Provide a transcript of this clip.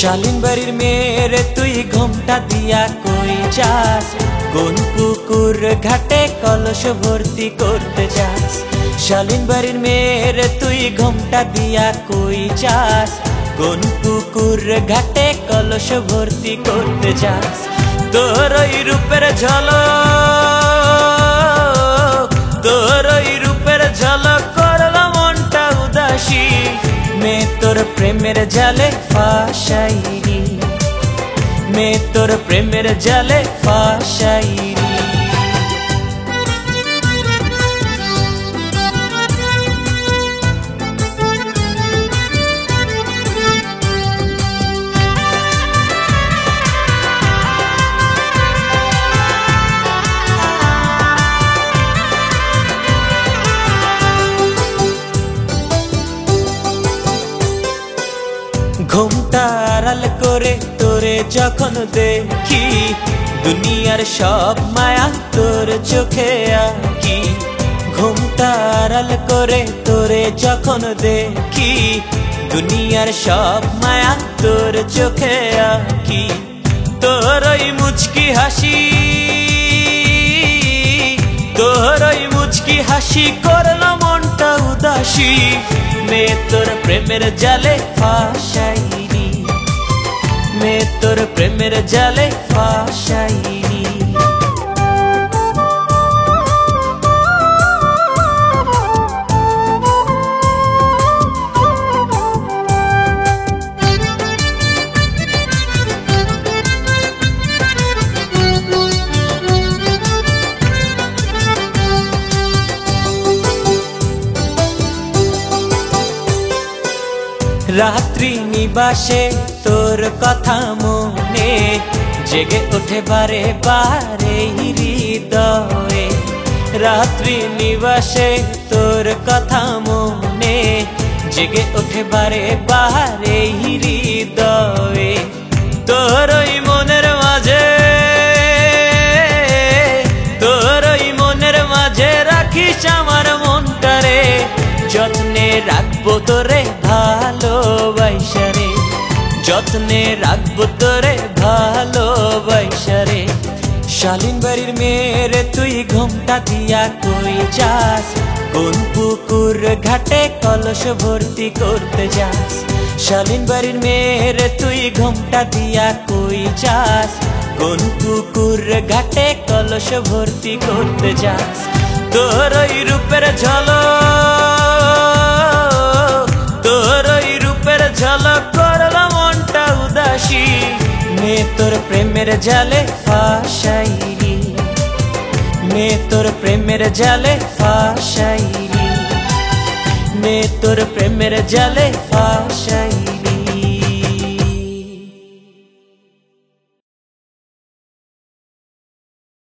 শালীন বাড়ির মেয়েরে তুই ঘোমটা দিয়া কই যাস, কোন পুকুর ঘাটে কলস ভর্তি করতে যাস। শালীন বাড়ির মেয়েরে তুই ঘোমটা দিয়া কই যাস, কোন পুকুর ঘাটে কলস ভর্তি করতে যাস। তোর ওই রূপের ঝলক, তোর ওই রূপের ঝলক করলো মনটা উদাসী। মেয়ে তোর প্রেমের জালে ফাঁসাইনি, মেয়ে তোর প্রেমের জালে ফাঁসাইনি। ঘোমটা আড়াল করে তোরে যখন দেখি, দুনিয়ার সব মায়া তোর চোখে আঁকি। ঘোমটা আড়াল করে তোরে যখন দেখি, দুনিয়ার সব মায়া তোর চোখে আঁকি। তোর ওই মুচকি হাসি, তোর ওই মুচকি হাসি করলো মনটা উদাসী। মেয়ে তোর প্রেমের জালে ফাঁসাইনি, মেয়ে তোর প্রেমের জালে ফাঁসাইনি। রাত্রি নিবাসে তোর কথা মনে জেগে ওঠে বারে বারে হৃদয়ে। রাত্রি নিবাসে তোর কথা মনে জেগে ওঠে বারে বারে হৃদয়ে। তোর ওই মনের মাঝে, তোর ওই মনের মাঝে রাখিস আমার মনটারে। যত্নে রাখবো তোরে ভালোবাসা রে, যত্নে রাখবো তোরে ভালোবাসা রে। শালীন বাড়ির মেয়েরে তুই ঘোমটা দিয়া কই যাস, কোন পুকুর ঘাটে কলস ভর্তি করতে যাস। শালীন বাড়ির মেয়েরে তুই ঘোমটা দিয়া কই যাস, কোন পুকুর ঘাটে কলস ভর্তি করতে যাস। তোর ওই রূপের ঝলক, তোর ওই রূপের ঝলক করলো মনটা উদাসী। মেয়ে তোর প্রেমের জালে ফাঁসাইনি, মেয়ে তোর প্রেমের জালে ফাঁসাইনি, মেয়ে তোর প্রেমের জালে ফাঁসাইনি।